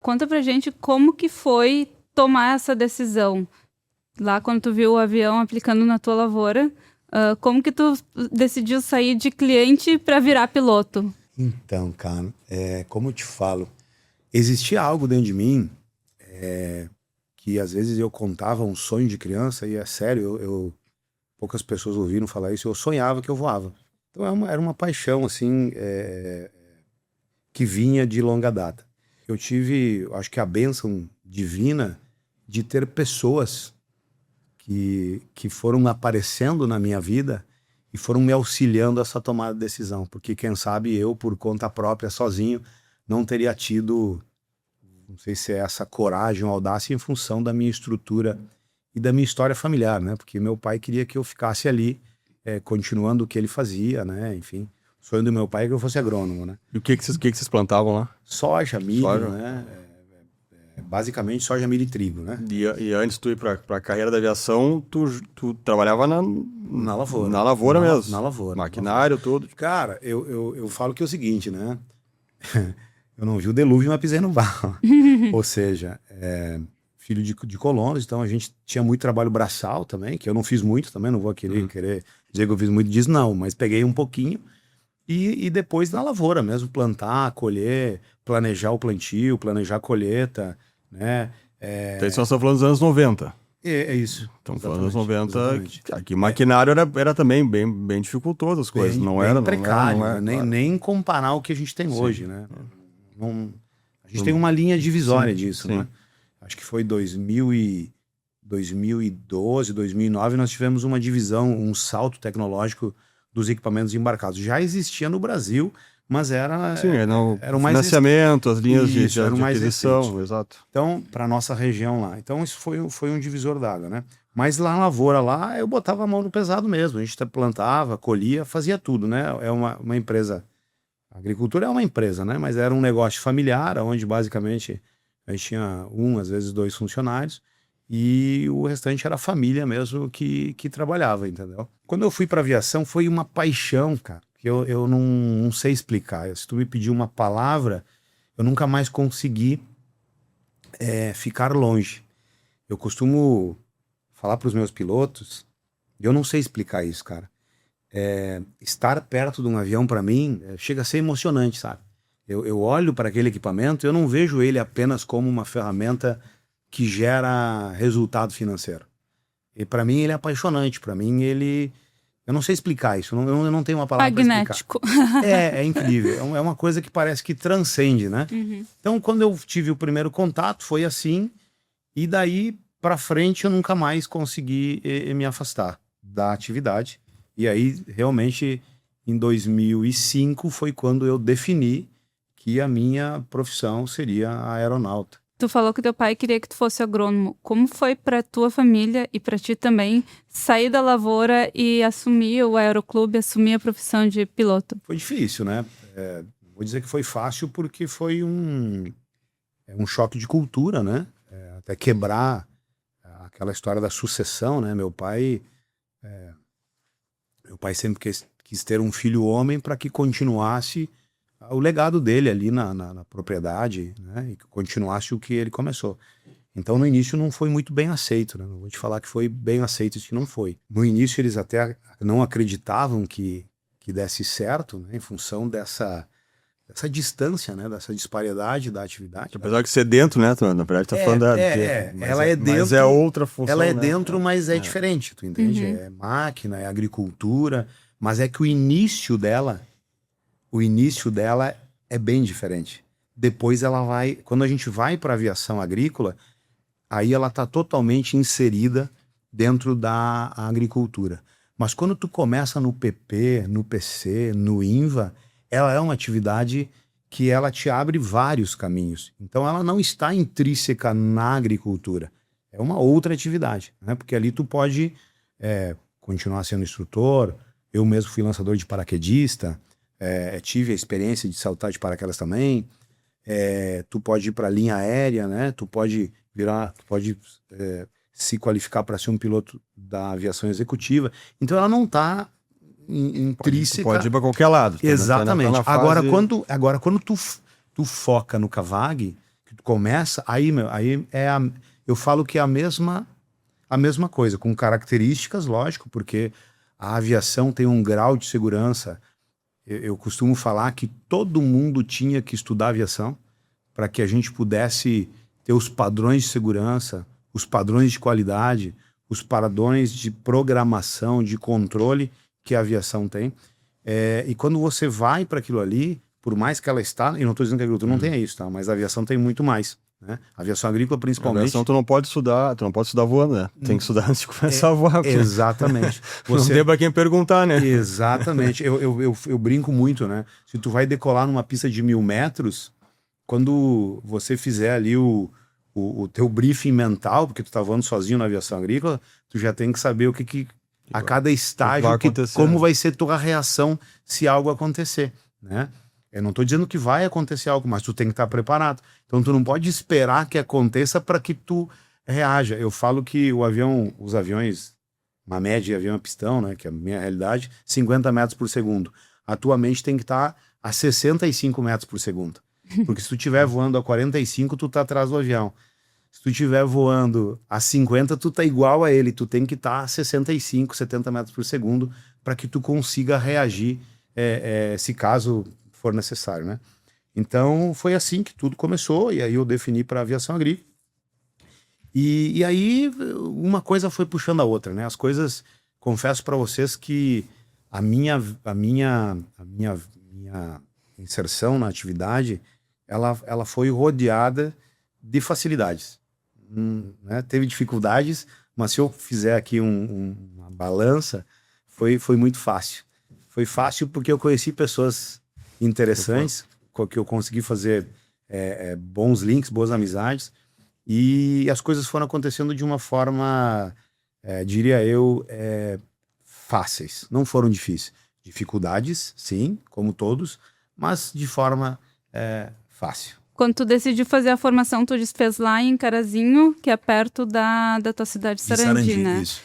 Conta pra gente como que foi tomar essa decisão. Lá quando tu viu o avião aplicando na tua lavoura, como que tu decidiu sair de cliente para virar piloto? Então, cara, como eu te falo, existia algo dentro de mim que às vezes eu contava um sonho de criança e é sério, poucas pessoas ouviram falar isso, eu sonhava que eu voava. Então era uma paixão, assim, que vinha de longa data. Eu tive, acho que a bênção divina de ter pessoas que foram aparecendo na minha vida e foram me auxiliando a essa tomada de decisão, porque quem sabe eu, por conta própria, sozinho, não teria tido, não sei se é essa coragem ou audácia em função da minha estrutura e da minha história familiar, né? Porque meu pai queria que eu ficasse ali, continuando o que ele fazia, né? Enfim, o sonho do meu pai é que eu fosse agrônomo, né? E o que vocês plantavam lá? Soja, milho, Soja. né? Basicamente soja, milho e trigo, né? E antes de tu ir pra carreira da aviação, tu trabalhava Na lavoura. Na lavoura mesmo? Na lavoura. Maquinário, tudo. Cara, eu falo que é o seguinte, né? Eu não vi o dilúvio, mas pisei no barro. Ou seja, filho de colonos, então a gente tinha muito trabalho braçal também, que eu não fiz muito também, não vou querer dizer que eu fiz muito disso, não, mas peguei um pouquinho e depois na lavoura mesmo, plantar, colher, planejar o plantio, planejar a colheita, né? Então isso nós estamos falando dos anos 90. É isso. Estamos falando dos anos 90. Exatamente. Aqui maquinário era também bem dificultoso as coisas, não era precário, não era, nem comparar o que a gente tem hoje, né? A gente tem uma linha divisória disso, sim. né? Acho que foi 2012, 2009, nós tivemos uma divisão, um salto tecnológico dos equipamentos embarcados. Já existia no Brasil, mas era o financiamento, as linhas de mais aquisição, recente. exato. Então, para nossa região lá. Então, isso foi um divisor d'água, né? Mas lá na lavoura, lá, eu botava a mão no pesado mesmo. A gente plantava, colhia, fazia tudo, né? É uma empresa. A agricultura é uma empresa, né? Mas era um negócio familiar, onde basicamente a gente tinha às vezes 2 funcionários, e o restante era a família mesmo que trabalhava, entendeu? Quando eu fui para aviação, foi uma paixão, cara, que eu não sei explicar. Se tu me pedir uma palavra, eu nunca mais consegui ficar longe. Eu costumo falar para os meus pilotos, e eu não sei explicar isso, cara. Estar perto de um avião, para mim, chega a ser emocionante, sabe? Eu olho para aquele equipamento, eu não vejo ele apenas como uma ferramenta que gera resultado financeiro. E para mim ele é apaixonante, para mim ele... Eu não sei explicar isso, eu não tenho uma palavra para explicar. Magnético. É incrível, é uma coisa que parece que transcende, né? Uhum. Então quando eu tive o primeiro contato, foi assim, e daí para frente eu nunca mais consegui me afastar da atividade. E aí, realmente, em 2005 foi quando eu defini que a minha profissão seria a aeronauta. Tu falou que teu pai queria que tu fosse agrônomo. Como foi pra tua família e pra ti também sair da lavoura e assumir o aeroclube, assumir a profissão de piloto? Foi difícil, né? Vou dizer que foi fácil porque foi um choque de cultura, né? Até quebrar aquela história da sucessão, né? Meu pai sempre quis ter um filho homem para que continuasse o legado dele ali na propriedade, né? E que continuasse o que ele começou. Então, no início, não foi muito bem aceito, né? Não vou te falar que foi bem aceito, isso que não foi. No início, eles até não acreditavam que desse certo, né? Em função dessa distância, né? Dessa disparidade da atividade. Apesar de ser dentro, né? Na verdade, tá falando ela é dentro. Mas é outra função. Ela é né? dentro, mas é diferente, tu entende? Uhum. É máquina, é agricultura, mas é que o início dela é bem diferente. Depois ela vai, quando a gente vai para a aviação agrícola, aí ela está totalmente inserida dentro da agricultura. Mas quando tu começa no PP, no PC, no INVA, ela é uma atividade que ela te abre vários caminhos. Então ela não está intrínseca na agricultura. É uma outra atividade, né? Porque ali tu pode continuar sendo instrutor. Eu mesmo fui lançador de paraquedista, tive a experiência de saltar de paraquedas também. Tu pode ir para a linha aérea, né? Tu pode se qualificar para ser um piloto da aviação executiva. Então ela não está intrínseca. Pode ir para qualquer lado. Exatamente. Tá na fase... Agora quando tu foca no CAVAG, que começa, aí eu falo que é a mesma coisa, com características, lógico, porque a aviação tem um grau de segurança. Eu costumo falar que todo mundo tinha que estudar aviação para que a gente pudesse ter os padrões de segurança, os padrões de qualidade, os padrões de programação, de controle que a aviação tem. E quando você vai para aquilo ali, por mais que ela está, e não estou dizendo que a agricultura não tenha isso, tá? Mas a aviação tem muito mais, né? A aviação agrícola, principalmente. A aviação tu não pode estudar voando, né? Tem que estudar antes de começar a voar. Exatamente. Não tem pra quem perguntar, né? Exatamente. Eu brinco muito, né? Se tu vai decolar numa pista de 1.000 metros, quando você fizer ali o teu briefing mental, porque tu tá voando sozinho na aviação agrícola, tu já tem que saber o que a cada estágio, como vai ser tua reação se algo acontecer, né? Eu não tô dizendo que vai acontecer algo, mas tu tem que estar preparado. Então tu não pode esperar que aconteça para que tu reaja. Eu falo que os aviões, uma média de avião a pistão, né, que é a minha realidade, 50 metros por segundo. A tua mente tem que estar a 65 metros por segundo. Porque se tu estiver voando a 45, tu tá atrás do avião. Se tu estiver voando a 50, tu tá igual a ele. Tu tem que estar a 65, 70 metros por segundo para que tu consiga reagir se caso for necessário, né? Então foi assim que tudo começou, e aí eu defini para aviação agrícola. E aí uma coisa foi puxando a outra, né? As coisas, confesso para vocês que a minha inserção na atividade, ela foi rodeada de facilidades, né? Teve dificuldades, mas se eu fizer aqui uma balança, foi muito fácil. Foi fácil porque eu conheci pessoas interessantes, que eu consegui fazer bons links, boas amizades, e as coisas foram acontecendo de uma forma, diria eu, fáceis. Não foram difíceis. Dificuldades, sim, como todos, mas de forma fácil. Quando tu decidiu fazer a formação, tu fez lá em Carazinho, que é perto da tua cidade, Sarandi, né? Isso.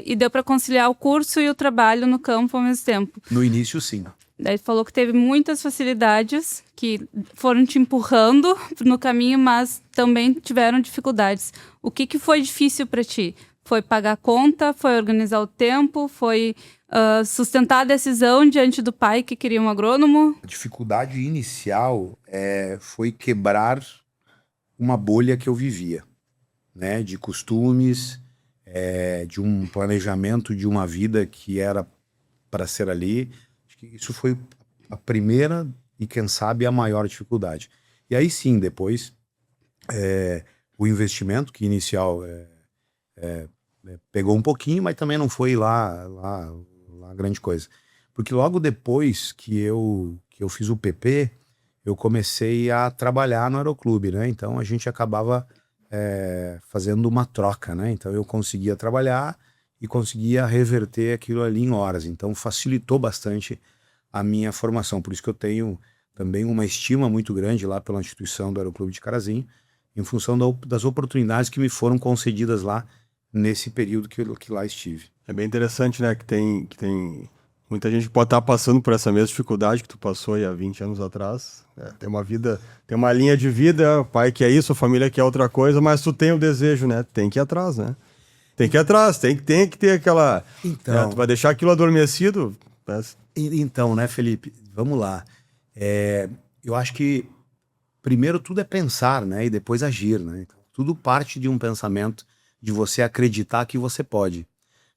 E deu para conciliar o curso e o trabalho no campo ao mesmo tempo. No início, sim. Daí falou que teve muitas facilidades que foram te empurrando no caminho, mas também tiveram dificuldades. O que foi difícil para ti? Foi pagar a conta? Foi organizar o tempo? Foi sustentar a decisão diante do pai que queria um agrônomo? A dificuldade inicial foi quebrar uma bolha que eu vivia, né? De costumes, de um planejamento de uma vida que era para ser ali. Isso foi a primeira e, quem sabe, a maior dificuldade. E aí sim, depois, o investimento, que inicial pegou um pouquinho, mas também não foi lá grande coisa. Porque logo depois que eu fiz o PP, eu comecei a trabalhar no aeroclube, né? Então a gente acabava fazendo uma troca, né? Então eu conseguia trabalhar e conseguia reverter aquilo ali em horas. Então facilitou bastante a minha formação. Por isso que eu tenho também uma estima muito grande lá pela instituição do Aeroclube de Carazinho, em função das oportunidades que me foram concedidas lá nesse período que lá estive. É bem interessante, né? Que tem muita gente que pode estar passando por essa mesma dificuldade que tu passou aí há 20 anos atrás. Tem uma vida, tem uma linha de vida, o pai quer isso, a família quer outra coisa, mas tu tem o desejo, né? Tem que ir atrás, né? Tem que ir atrás, tem que ter aquela... Então... tu vai deixar aquilo adormecido... Então, né, Felipe? Vamos lá. Eu acho que primeiro tudo é pensar, né? E depois agir, né? Então, tudo parte de um pensamento de você acreditar que você pode.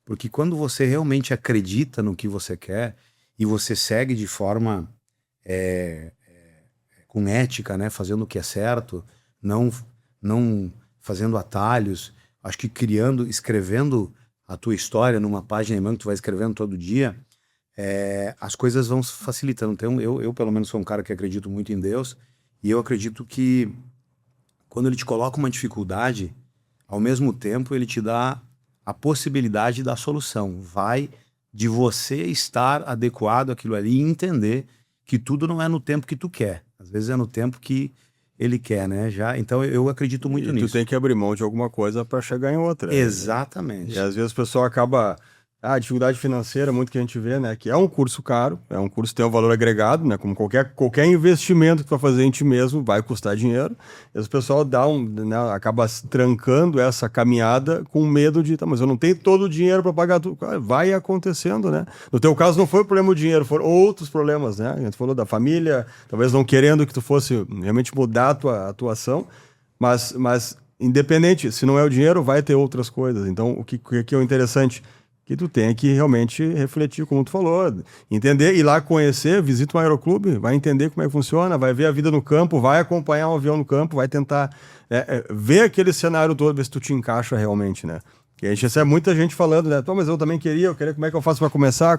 Porque quando você realmente acredita no que você quer e você segue de forma com ética, né? Fazendo o que é certo, não fazendo atalhos, acho que escrevendo a tua história numa página em branco que tu vai escrevendo todo dia, as coisas vão se facilitando. Então eu pelo menos sou um cara que acredito muito em Deus, e eu acredito que quando ele te coloca uma dificuldade, ao mesmo tempo ele te dá a possibilidade da solução. Vai de você estar adequado àquilo ali e entender que tudo não é no tempo que tu quer. Às vezes é no tempo que ele quer, né? Então eu acredito muito nisso. Tu tem que abrir mão de alguma coisa para chegar em outra. Exatamente. E às vezes o pessoal acaba A dificuldade financeira, muito que a gente vê, né? Que é um curso caro, é um curso que tem um valor agregado, né? Como qualquer investimento que tu vai fazer em ti mesmo vai custar dinheiro. E o pessoal né, acaba trancando essa caminhada com medo de, tá, mas eu não tenho todo o dinheiro para pagar tudo. Vai acontecendo, né? No teu caso não foi o problema do dinheiro, foram outros problemas, né? A gente falou da família, talvez não querendo que tu fosse realmente mudar a tua atuação, mas independente, se não é o dinheiro, vai ter outras coisas. Então, o que é o interessante? Que tu tem que realmente refletir, como tu falou, entender, ir lá conhecer, visita um aeroclube, vai entender como é que funciona, vai ver a vida no campo, vai acompanhar um avião no campo, vai tentar ver aquele cenário todo, ver se tu te encaixa realmente, né? E a gente recebe muita gente falando, né? Mas eu também queria como é que eu faço para começar,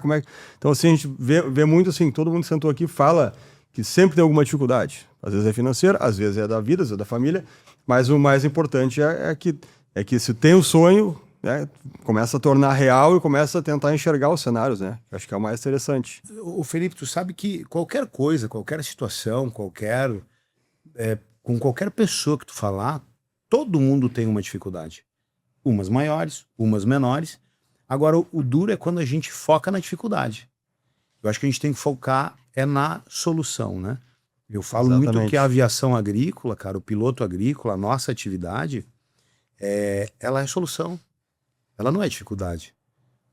Então, assim, a gente vê muito, assim, todo mundo que sentou aqui fala que sempre tem alguma dificuldade. Às vezes é financeira, às vezes é da vida, às vezes é da família, mas o mais importante é que se tem o sonho, né, começa a tornar real e começa a tentar enxergar os cenários, né? Acho que é o mais interessante. O Felipe, tu sabe que qualquer coisa, qualquer situação, com qualquer pessoa que tu falar, todo mundo tem uma dificuldade. Umas maiores, umas menores. Agora, o duro é quando a gente foca na dificuldade. Eu acho que a gente tem que focar na solução, né? Eu falo Exatamente. muito que a aviação agrícola, cara, o piloto agrícola, a nossa atividade, ela é solução. Ela não é dificuldade.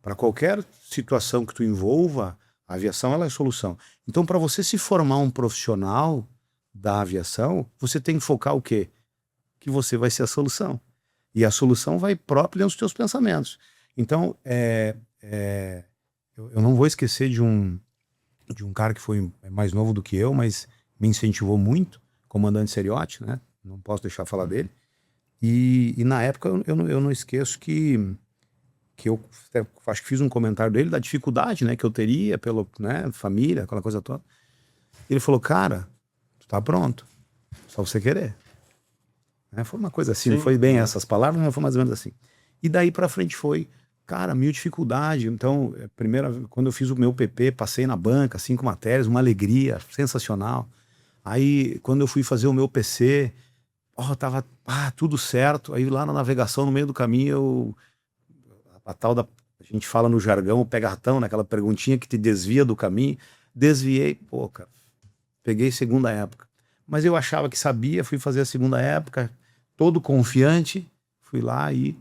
Para qualquer situação que tu envolva, a aviação ela é solução. Então, para você se formar um profissional da aviação, você tem que focar o quê? Que você vai ser a solução. E a solução vai própria dentro dos teus pensamentos. Então, eu não vou esquecer de um cara que foi mais novo do que eu, mas me incentivou muito, comandante Seriotti, né? Não posso deixar de falar dele. E na época eu não esqueço que eu acho que fiz um comentário dele da dificuldade, né, que eu teria pela, né, família, aquela coisa toda. Ele falou, cara, tu tá pronto, só você querer. Foi uma coisa assim, Sim. Não foi bem essas palavras, mas foi mais ou menos assim. E daí pra frente foi, cara, mil dificuldade. Então, quando eu fiz o meu PP, passei na banca, 5 matérias, uma alegria sensacional. Aí, quando eu fui fazer o meu PC, tava tudo certo. Aí lá na navegação, no meio do caminho, a gente fala no jargão, o pegatão, né? Aquela perguntinha que te desvia do caminho. Desviei, cara, peguei segunda época. Mas eu achava que sabia, fui fazer a segunda época, todo confiante, fui lá e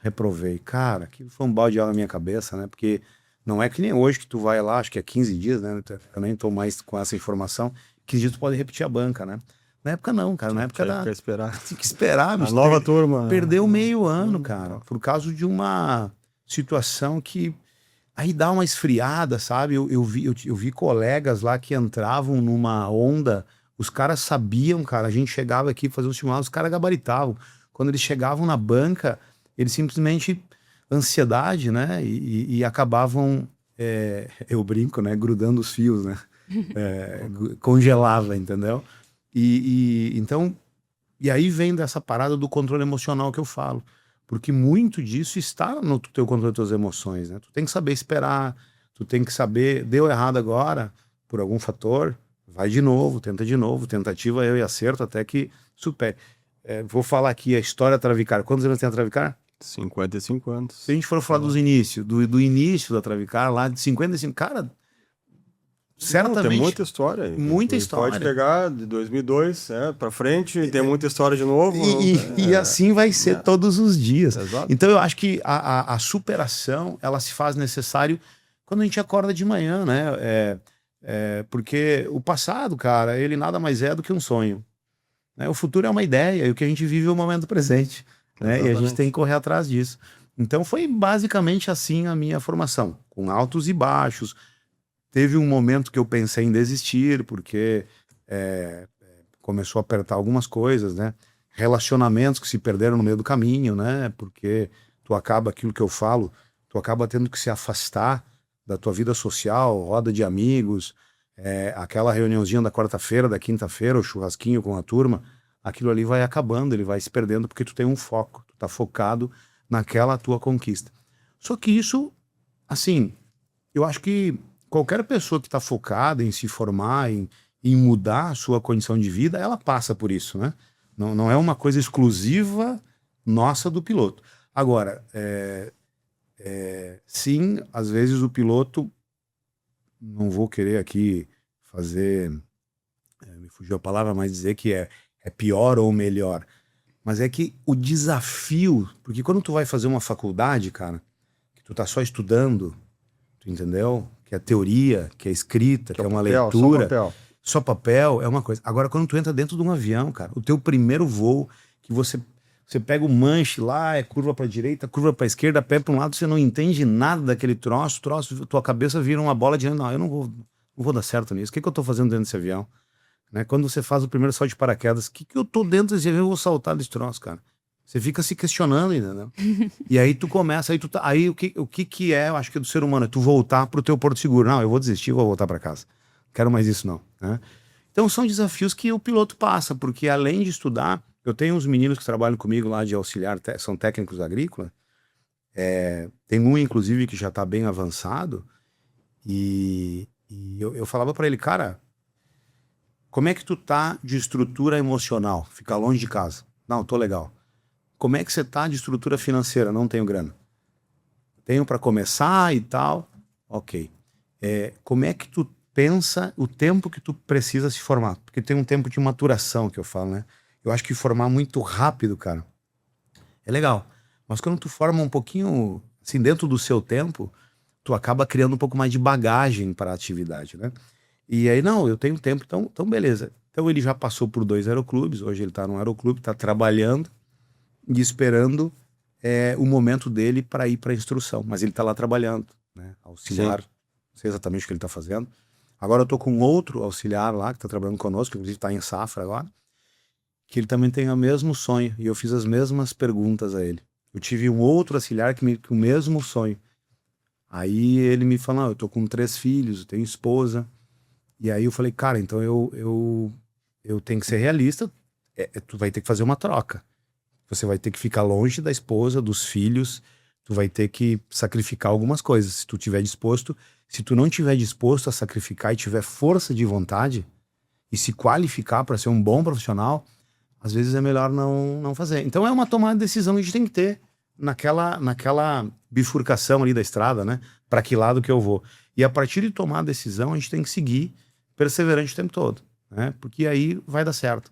reprovei. Cara, aquilo foi um balde de água na minha cabeça, né? Porque não é que nem hoje que tu vai lá, acho que é 15 dias, né? Eu nem tô mais com essa informação. 15 dias tu pode repetir a banca, né? Na época não, cara. Na época tinha que esperar. A nova turma. Perdeu meio ano, cara, por causa de uma situação que aí dá uma esfriada, sabe? Eu vi colegas lá que entravam numa onda, os caras sabiam, cara, a gente chegava aqui fazer um simulado, os caras gabaritavam. Quando eles chegavam na banca, eles simplesmente, ansiedade, né? E acabavam, eu brinco, né? Grudando os fios, né? Congelava, entendeu? Então, e aí vem dessa parada do controle emocional que eu falo. Porque muito disso está no teu controle das tuas emoções, né? Tu tem que saber esperar, tu tem que saber, deu errado agora, por algum fator, vai de novo, tenta de novo, tentativa, erro e acerto, até que supere. Vou falar aqui a história da Travicar. Quantos anos tem a Travicar? 55 anos. Se a gente for falar dos inícios, do início da Travicar, lá de 55, cara, certamente. Tem muita história. Muita história. Pode pegar de 2002 para frente, tem muita história de novo. E assim vai ser todos os dias. Exato. Então eu acho que a superação, ela se faz necessário quando a gente acorda de manhã, né? Porque o passado, cara, ele nada mais é do que um sonho. Né? O futuro é uma ideia e o que a gente vive é o momento presente. Né? E a gente tem que correr atrás disso. Então foi basicamente assim a minha formação, com altos e baixos. Teve um momento que eu pensei em desistir, porque começou a apertar algumas coisas, né? Relacionamentos que se perderam no meio do caminho, né? Porque tu acaba, aquilo que eu falo, tu acaba tendo que se afastar da tua vida social, roda de amigos, aquela reuniãozinha da quarta-feira, da quinta-feira, o churrasquinho com a turma, aquilo ali vai acabando, ele vai se perdendo porque tu tem um foco, tu tá focado naquela tua conquista. Só que isso, assim, eu acho que qualquer pessoa que está focada em se formar, em mudar a sua condição de vida, ela passa por isso, né? Não é uma coisa exclusiva nossa do piloto. Agora, sim, às vezes o piloto, não vou querer aqui fazer, me fugiu a palavra, mas dizer que é pior ou melhor. Mas é que o desafio, porque quando tu vai fazer uma faculdade, cara, que tu tá só estudando, tu entendeu? Que é teoria, que é escrita, que é uma leitura, só papel é uma coisa. Agora, quando tu entra dentro de um avião, cara, o teu primeiro voo, que você pega o manche lá, é curva pra direita, curva pra esquerda, pé pra um lado, você não entende nada daquele troço, tua cabeça vira uma bola de... Não, eu não vou dar certo nisso. O que eu tô fazendo dentro desse avião? Né? Quando você faz o primeiro salto de paraquedas, o que eu tô dentro desse avião? Eu vou saltar desse troço, cara. Você fica se questionando, entendeu? E aí tu começa, aí o que é, eu acho que é do ser humano, é tu voltar pro teu porto seguro. Não, eu vou desistir, vou voltar para casa. Não quero mais isso não, né? Então são desafios que o piloto passa, porque além de estudar, eu tenho uns meninos que trabalham comigo lá de auxiliar, são técnicos agrícolas, tem um inclusive que já tá bem avançado, e eu falava para ele, cara, como é que tu tá de estrutura emocional? Ficar longe de casa. Não, tô legal. Como é que você tá de estrutura financeira? Não tenho grana. Tenho para começar e tal. Ok. Como é que tu pensa o tempo que tu precisa se formar? Porque tem um tempo de maturação que eu falo, né? Eu acho que formar muito rápido, cara, é legal. Mas quando tu forma um pouquinho, assim, dentro do seu tempo, tu acaba criando um pouco mais de bagagem para a atividade, né? E aí, não, eu tenho tempo, então beleza. Então ele já passou por 2 aeroclubes, hoje ele tá num aeroclube, tá trabalhando e esperando o momento dele para ir para instrução. Mas ele tá lá trabalhando, né? Auxiliar, não sei exatamente o que ele tá fazendo. Agora eu tô com outro auxiliar lá, que tá trabalhando conosco, que inclusive tá em safra agora, que ele também tem o mesmo sonho, e eu fiz as mesmas perguntas a ele. Eu tive um outro auxiliar com o mesmo sonho. Aí ele me falou, não, eu tô com 3 filhos, eu tenho esposa. E aí eu falei, cara, então eu tenho que ser realista, tu vai ter que fazer uma troca. Você vai ter que ficar longe da esposa, dos filhos, tu vai ter que sacrificar algumas coisas, se tu tiver disposto. Se tu não tiver disposto a sacrificar e tiver força de vontade e se qualificar para ser um bom profissional, às vezes é melhor não fazer. Então é uma tomada de decisão que a gente tem que ter naquela bifurcação ali da estrada, né? Para que lado que eu vou. E a partir de tomar a decisão, a gente tem que seguir perseverante o tempo todo, né? Porque aí vai dar certo.